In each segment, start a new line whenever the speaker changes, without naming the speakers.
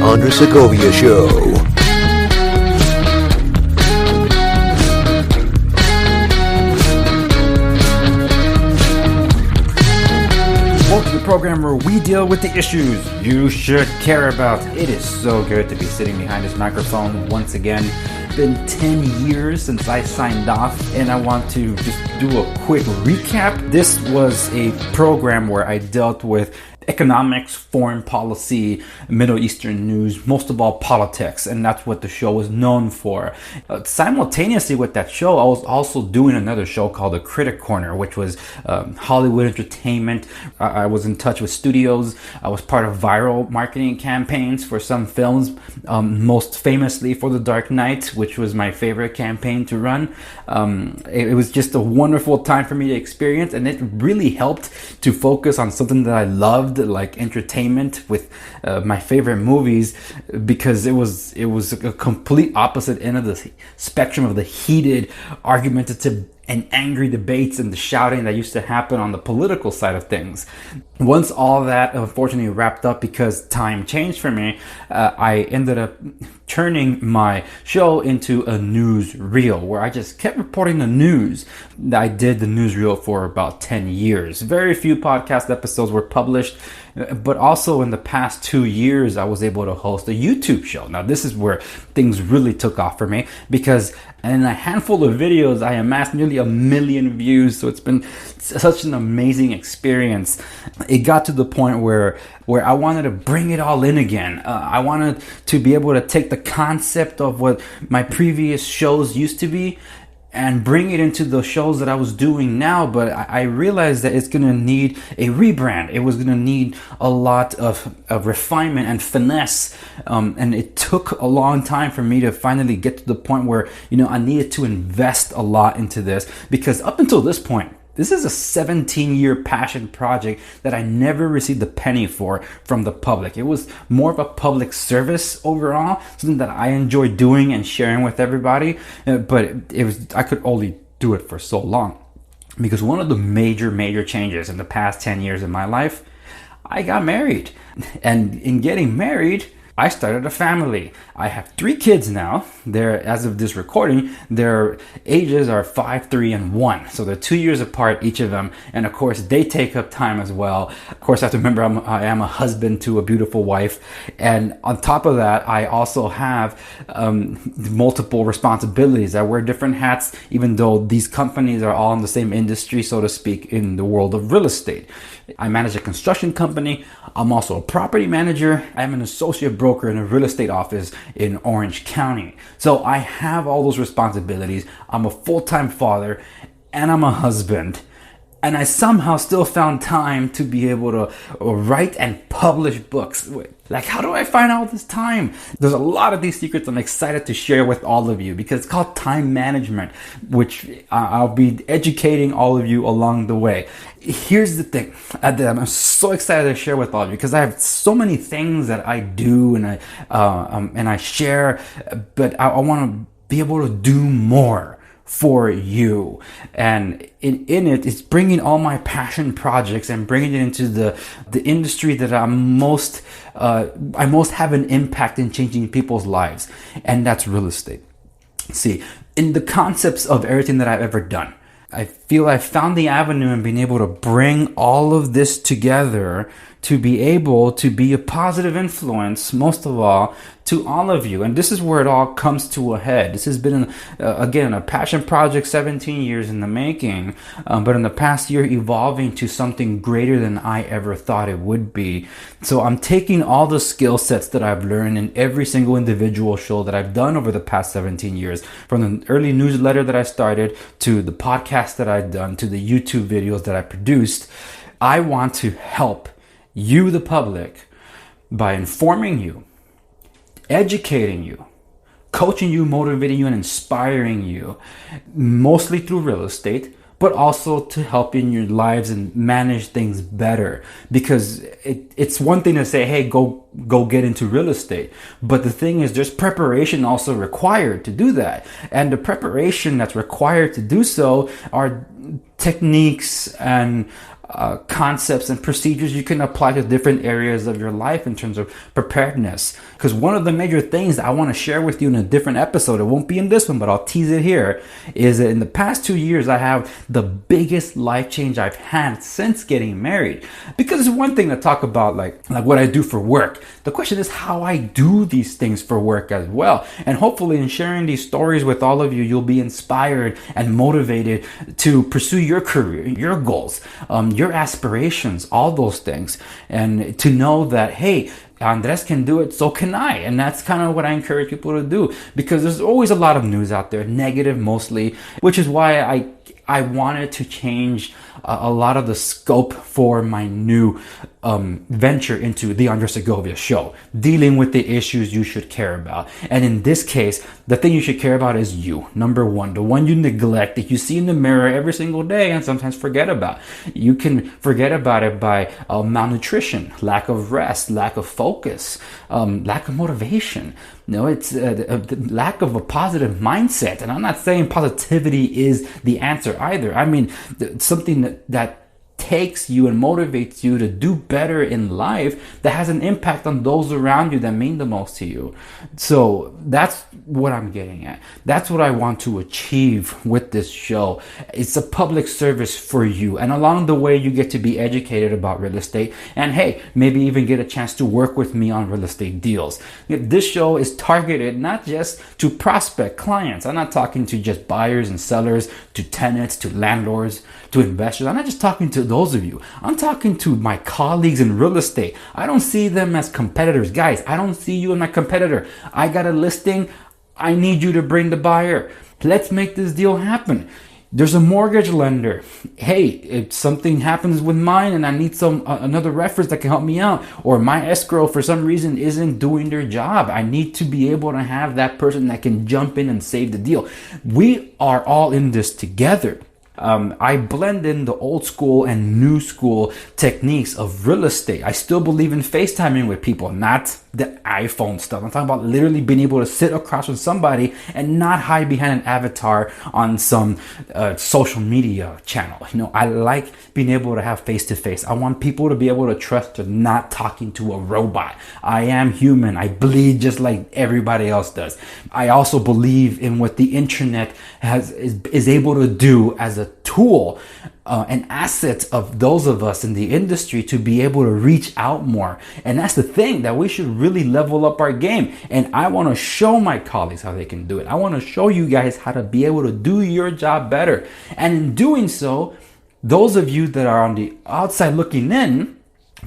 Andres Segovia Show.
Welcome to the program where we deal with the issues you should care about. It is so good to be sitting behind this microphone once again. It's been 10 years since I signed off, and I want to just do a quick recap. This was a program where I dealt with economics, foreign policy, Middle Eastern news, most of all politics, and that's what the show was known for. Simultaneously with that show, I was also doing another show called The Critic Corner, which was Hollywood entertainment. I was in touch with studios. I was part of viral marketing campaigns for some films, most famously for The Dark Knight, which was my favorite campaign to run. It was just a wonderful time for me to experience, and it really helped to focus on something that I loved, like entertainment with my favorite movies, because it was a complete opposite end of the spectrum of the heated, argumentative and angry debates and the shouting that used to happen on the political side of things. Once all that unfortunately wrapped up because time changed for me, I ended up turning my show into a newsreel where I just kept reporting the news. I did the newsreel for about 10 years. Very few podcast episodes were published, but also in the past 2 years, I was able to host a YouTube show. Now, this is where things really took off for me, because in a handful of videos, I amassed nearly 1 million views. So it's been such an amazing experience. It got to the point where I wanted to bring it all in again. I wanted to be able to take the concept of what my previous shows used to be and bring it into the shows that I was doing now, but I realized that it's going to need a rebrand. It was going to need a lot of refinement and finesse, and it took a long time for me to finally get to the point where, I needed to invest a lot into this, because up until this point, this is a 17-year passion project that I never received a penny for from the public. It was more of a public service overall, something that I enjoy doing and sharing with everybody. But I could only do it for so long, because one of the major changes in the past 10 years of my life, I got married. And in getting married, I started a family. I have 3 kids now. As of this recording, their ages are 5, 3, and 1. So they're 2 years apart, each of them. And of course, they take up time as well. Of course, I have to remember I am a husband to a beautiful wife. And on top of that, I also have multiple responsibilities. I wear different hats, even though these companies are all in the same industry, so to speak, in the world of real estate. I manage a construction company. I'm also a property manager. I'm an associate broker in a real estate office in Orange County. So I have all those responsibilities. I'm a full-time father, and I'm a husband. And I somehow still found time to be able to write and publish books. Like, how do I find all this time? There's a lot of these secrets I'm excited to share with all of you, because it's called time management, which I'll be educating all of you along the way. Here's the thing that I'm so excited to share with all of you, because I have so many things that I do and I share, but I want to be able to do more for you. And in it, it's bringing all my passion projects and bringing it into the industry that I most have an impact in changing people's lives, and that's real estate. See, in the concepts of everything that I've ever done, I feel I found the avenue and being able to bring all of this together to be able to be a positive influence, most of all, to all of you. And this is where it all comes to a head. This has been, again, a passion project, 17 years in the making, but in the past year evolving to something greater than I ever thought it would be. So I'm taking all the skill sets that I've learned in every single individual show that I've done over the past 17 years, from the early newsletter that I started, to the podcast that I've done, to the YouTube videos that I produced. I want to help you, the public, by informing you, educating you, coaching you, motivating you, and inspiring you, mostly through real estate, but also to help in your lives and manage things better. Because it's one thing to say, hey, go get into real estate. But the thing is, there's preparation also required to do that. And the preparation that's required to do so are techniques and concepts and procedures you can apply to different areas of your life in terms of preparedness. Because one of the major things I want to share with you in a different episode, it won't be in this one, but I'll tease it here, is that in the past 2 years, I have the biggest life change I've had since getting married. Because it's one thing to talk about like what I do for work. The question is how I do these things for work as well. And hopefully in sharing these stories with all of you, you'll be inspired and motivated to pursue your career, your goals, your aspirations, all those things. And to know that, hey, Andres can do it, so can I. And that's kind of what I encourage people to do, because there's always a lot of news out there, negative mostly, which is why I wanted to change a lot of the scope for my new venture into the Andres Segovia Show, dealing with the issues you should care about. And in this case, the thing you should care about is you. Number one, the one you neglect, that you see in the mirror every single day and sometimes forget about. You can forget about it by malnutrition, lack of rest, lack of focus, lack of motivation. No, it's the lack of a positive mindset. And I'm not saying positivity is the answer either. I mean, something that takes you and motivates you to do better in life, that has an impact on those around you that mean the most to you. So that's what I'm getting at. That's what I want to achieve with this show. It's a public service for you. And along the way, you get to be educated about real estate. And hey, maybe even get a chance to work with me on real estate deals. This show is targeted not just to prospect clients. I'm not talking to just buyers and sellers, to tenants, to landlords, to investors. I'm not just talking to those of you. I'm talking to my colleagues in real estate. I don't see them as competitors. Guys, I don't see you as my competitor. I got a listing. I need you to bring the buyer. Let's make this deal happen. There's a mortgage lender. Hey, if something happens with mine and I need another reference that can help me out, or my escrow for some reason isn't doing their job, I need to be able to have that person that can jump in and save the deal. We are all in this together. I blend in the old school and new school techniques of real estate. I still believe in FaceTiming with people, not the iPhone stuff. I'm talking about literally being able to sit across with somebody and not hide behind an avatar on some social media channel. You know, I like being able to have face-to-face. I want people to be able to trust they're not talking to a robot. I am human. I bleed just like everybody else does. I also believe in what the internet is able to do as a tool, an asset of those of us in the industry to be able to reach out more. And that's the thing, that we should really level up our game. And I want to show my colleagues how they can do it. I want to show you guys how to be able to do your job better. And in doing so, those of you that are on the outside looking in,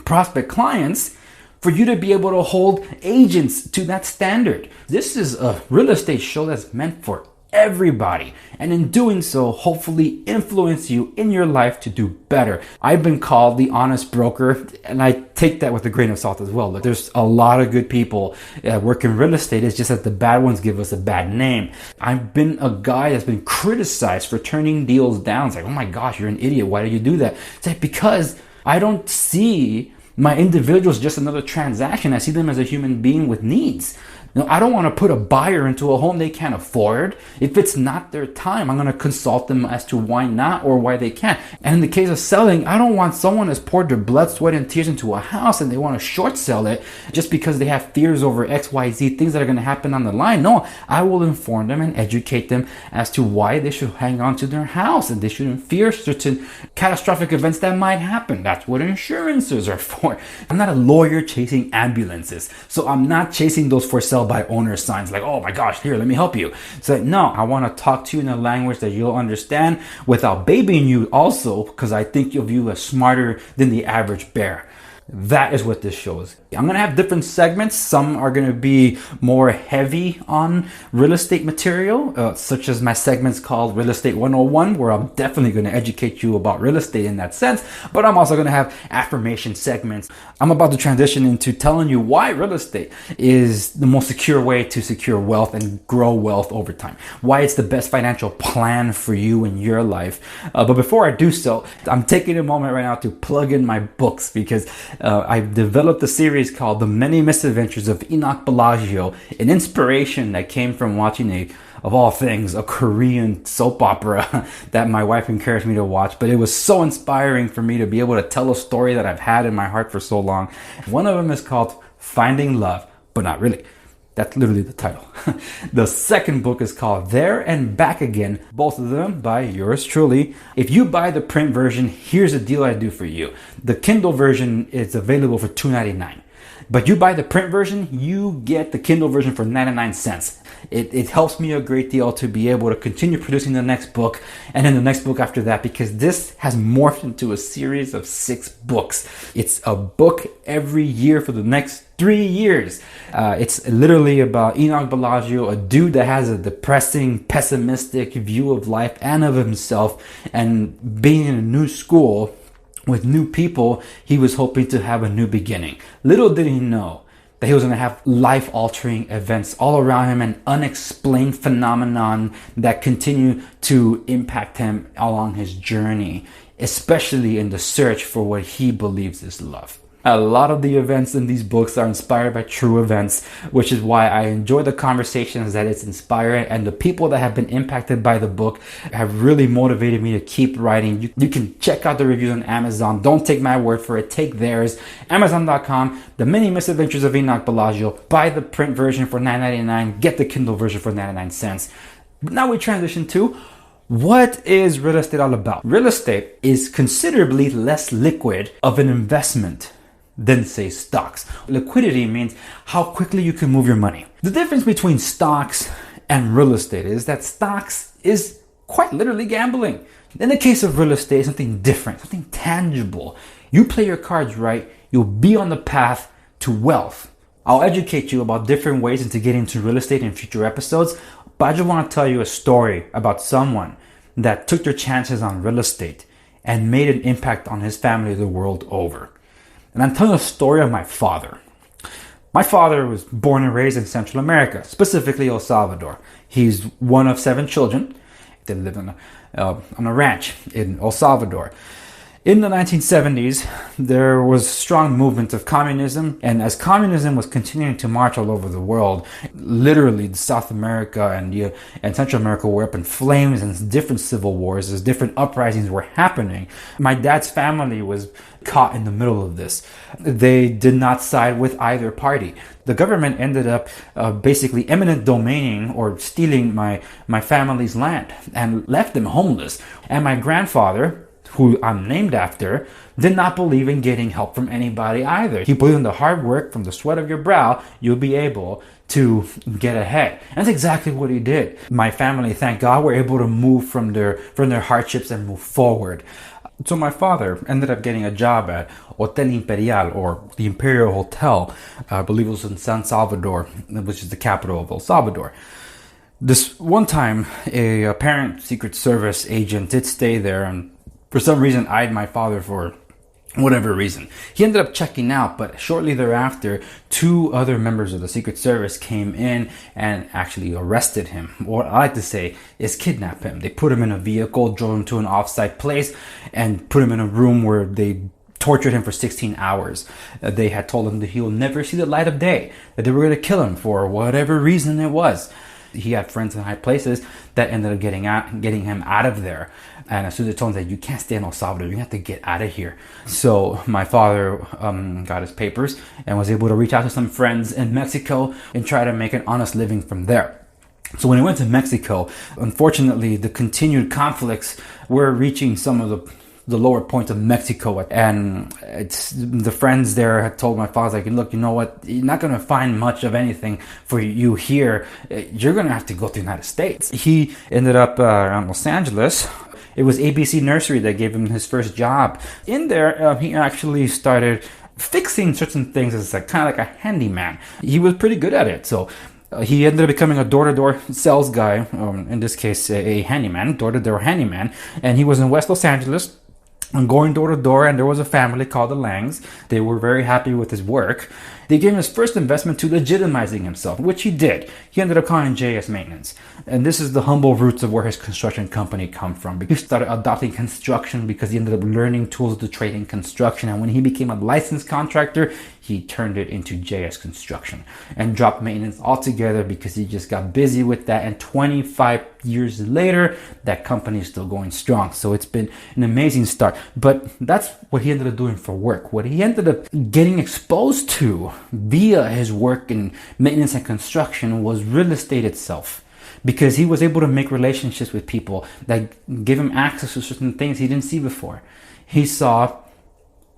prospect clients, for you to be able to hold agents to that standard. This is a real estate show that's meant for everybody, and in doing so, hopefully influence you in your life to do better. I've been called the honest broker, and I take that with a grain of salt as well. Look, there's a lot of good people work in real estate. It's just that the bad ones give us a bad name. I've been a guy that's been criticized for turning deals down. It's like, oh my gosh, you're an idiot. Why do you do that? It's like, because I don't see my individuals just another transaction. I see them as a human being with needs. You know, I don't want to put a buyer into a home they can't afford. If it's not their time, I'm going to consult them as to why not or why they can't. And in the case of selling, I don't want someone that's poured their blood, sweat, and tears into a house and they want to short sell it just because they have fears over X, Y, Z, things that are going to happen on the line. No, I will inform them and educate them as to why they should hang on to their house and they shouldn't fear certain catastrophic events that might happen. That's what insurances are for. I'm not a lawyer chasing ambulances. So I'm not chasing those for sale by owner signs like, oh my gosh, here, let me help you. So no, I want to talk to you in a language that you'll understand without babying you also, because I think of you as smarter than the average bear. That is what this show is. I'm going to have different segments. Some are going to be more heavy on real estate material, such as my segments called Real Estate 101, where I'm definitely going to educate you about real estate in that sense. But I'm also going to have affirmation segments. I'm about to transition into telling you why real estate is the most secure way to secure wealth and grow wealth over time. Why it's the best financial plan for you in your life. But before I do so, I'm taking a moment right now to plug in my books, because I've developed a series called The Many Misadventures of Enoch Bellagio, an inspiration that came from watching of all things, a Korean soap opera that my wife encouraged me to watch. But it was so inspiring for me to be able to tell a story that I've had in my heart for so long. One of them is called Finding Love, but not really. That's literally the title. The second book is called There and Back Again, both of them by yours truly. If you buy the print version, here's a deal I do for you. The Kindle version is available for $2.99. But you buy the print version, you get the Kindle version for 99 cents. It helps me a great deal to be able to continue producing the next book and then the next book after that, because this has morphed into a series of 6 books. It's a book every year for the next 3 years. It's literally about Enoch Bellagio, a dude that has a depressing, pessimistic view of life and of himself, and being in a new school with new people, he was hoping to have a new beginning. Little did he know that he was going to have life-altering events all around him, an unexplained phenomenon that continue to impact him along his journey, especially in the search for what he believes is love. A lot of the events in these books are inspired by true events, which is why I enjoy the conversations that it's inspiring, and the people that have been impacted by the book have really motivated me to keep writing. You can check out the reviews on Amazon. Don't take my word for it. Take theirs. Amazon.com, The Many Misadventures of Enoch Bellagio. Buy the print version for $9.99. Get the Kindle version for 99 cents. Now we transition to, what is real estate all about? Real estate is considerably less liquid of an investment than, say, stocks. Liquidity means how quickly you can move your money. The difference between stocks and real estate is that stocks is quite literally gambling. In the case of real estate, something different, something tangible. You play your cards right, you'll be on the path to wealth. I'll educate you about different ways into getting into real estate in future episodes, but I just want to tell you a story about someone that took their chances on real estate and made an impact on his family the world over. And I'm telling a story of my father. My father was born and raised in Central America, specifically El Salvador. He's one of 7 children. They lived on a ranch in El Salvador. In the 1970s, there was strong movement of communism, and as communism was continuing to march all over the world, literally South America and Central America were up in flames, and different civil wars, as different uprisings were happening. My dad's family was caught in the middle of this. They did not side with either party. The government ended up basically eminent domaining or stealing my family's land and left them homeless. And my grandfather, who I'm named after, did not believe in getting help from anybody either. He believed in the hard work, from the sweat of your brow, you'll be able to get ahead. And that's exactly what he did. My family, thank God, were able to move from their hardships and move forward. So my father ended up getting a job at Hotel Imperial, or the Imperial Hotel. I believe it was in San Salvador, which is the capital of El Salvador. This one time, a apparent Secret Service agent did stay there and for some reason eyed my father for whatever reason. He ended up checking out, but shortly thereafter, 2 other members of the Secret Service came in and actually arrested him. What I like to say is kidnap him. They put him in a vehicle, drove him to an off-site place, and put him in a room where they tortured him for 16 hours. They had told him that he will never see the light of day, that they were going to kill him for whatever reason it was. He had friends in high places that ended up getting him out of there. And as soon as they told him that you can't stay in El Salvador, you have to get out of here. So my father got his papers and was able to reach out to some friends in Mexico and try to make an honest living from there. So when he went to Mexico, unfortunately, the continued conflicts were reaching some of the lower points of Mexico, and the friends there had told my father, like, look, you know what, you're not going to find much of anything for you here. You're going to have to go to the United States. He ended up around Los Angeles. It was ABC Nursery that gave him his first job. In there, he actually started fixing certain things as kind of like a handyman. He was pretty good at it. So he ended up becoming a door-to-door sales guy, in this case, a handyman, door-to-door handyman. And he was in West Los Angeles and going door to door, and there was a family called the Langs. They were very happy with his work. They gave him his first investment to legitimizing himself, which he did. He ended up calling JS Maintenance. And this is the humble roots of where his construction company come from. He started adopting construction because he ended up learning tools of the trade in construction. And when he became a licensed contractor, he turned it into JS Construction and dropped maintenance altogether because he just got busy with that. And 25 years later, that company is still going strong. So it's been an amazing start. But that's what he ended up doing for work. What he ended up getting exposed to via his work in maintenance and construction was real estate itself. Because he was able to make relationships with people that give him access to certain things he didn't see before. He saw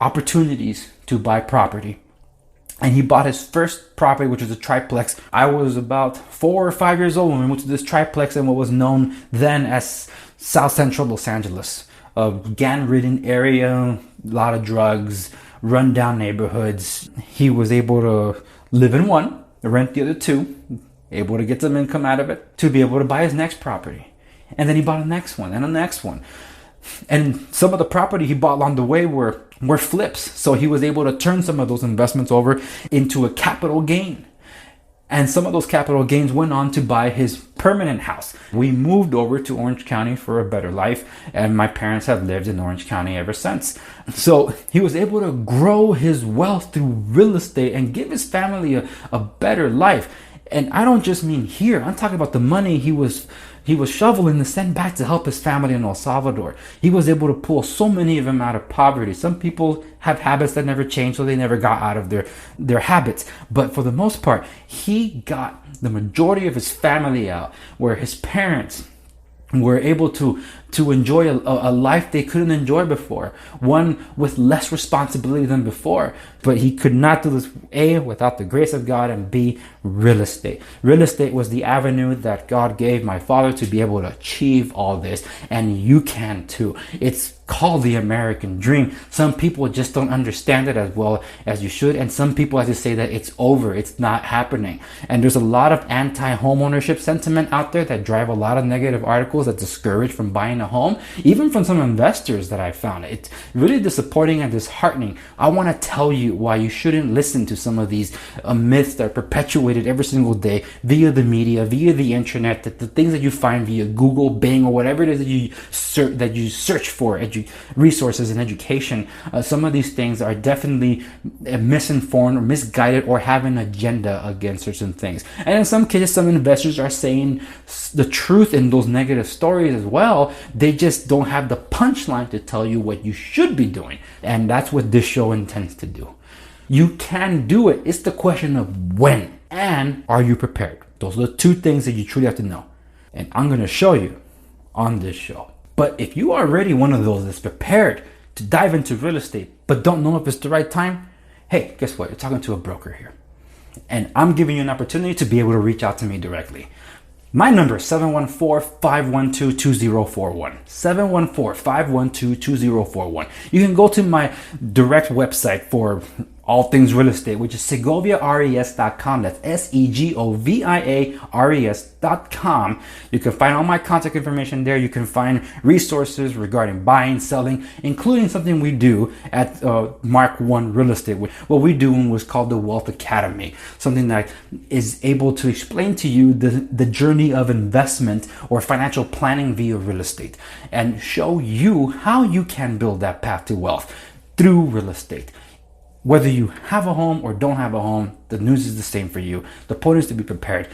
opportunities to buy property. And he bought his first property, which was a triplex. I was about 4 or 5 years old when we moved to this triplex in what was known then as South Central Los Angeles. A gang-ridden area, a lot of drugs, run-down neighborhoods. He was able to live in one, rent the other two, able to get some income out of it, to be able to buy his next property. And then he bought the next one and the next one. And some of the property he bought along the way were flips. So he was able to turn some of those investments over into a capital gain. And some of those capital gains went on to buy his permanent house. We moved over to Orange County for a better life, and my parents have lived in Orange County ever since. So he was able to grow his wealth through real estate and give his family a better life. And I don't just mean here. I'm talking about the money he was shoveling to send back to help his family in El Salvador. He was able to pull so many of them out of poverty. Some people have habits that never change, so they never got out of their habits. But for the most part, he got the majority of his family out, where his parents were able to enjoy a life they couldn't enjoy before, one with less responsibility than before. But he could not do this, A, without the grace of God, and B, real estate. Real estate was the avenue that God gave my father to be able to achieve all this, and you can too. It's called the American dream. Some people just don't understand it as well as you should, and some people have to say that it's over, it's not happening. And there's a lot of anti-homeownership sentiment out there that drive a lot of negative articles that discourage from buying a home, even from some investors that I found. It's really disappointing and disheartening. I want to tell you why you shouldn't listen to some of these myths that are perpetuated every single day via the media, via the internet, that the things that you find via Google, Bing, or whatever it is that you search for resources and education. Some of these things are definitely misinformed or misguided or have an agenda against certain things. And in some cases, some investors are saying the truth in those negative stories as well. They just don't have the punchline to tell you what you should be doing. And that's what this show intends to do. You can do it. It's the question of when and are you prepared? Those are the two things that you truly have to know. And I'm going to show you on this show. But if you are already one of those that's prepared to dive into real estate but don't know if it's the right time, hey, guess what? You're talking to a broker here. And I'm giving you an opportunity to be able to reach out to me directly. My number is 714-512-2041. 714-512-2041. You can go to my direct website for all things real estate, which is segoviares.com. That's SEGOVIARES.com. You can find all my contact information there. You can find resources regarding buying, selling, including something we do at Mark One Real Estate. What we do was called the Wealth Academy, something that is able to explain to you the journey of investment or financial planning via real estate and show you how you can build that path to wealth through real estate. Whether you have a home or don't have a home, the news is the same for you. The point is to be prepared.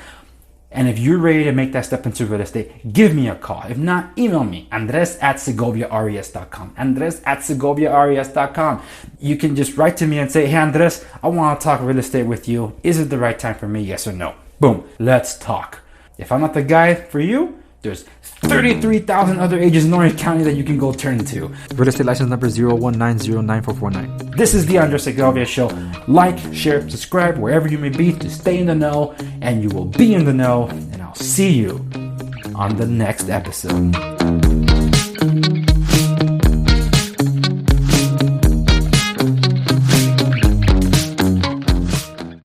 And if you're ready to make that step into real estate, give me a call. If not, email me, Andres@segoviares.com. Andres@segoviares.com. You can just write to me and say, hey, Andres, I want to talk real estate with you. Is it the right time for me? Yes or no? Boom. Let's talk. If I'm not the guy for you, there's 33,000 other agents in Orange County that you can go turn to. Real estate license number 019094449. This is the Andres Segovia Show. Like, share, subscribe wherever you may be to stay in the know, and you will be in the know. And I'll see you on the next episode.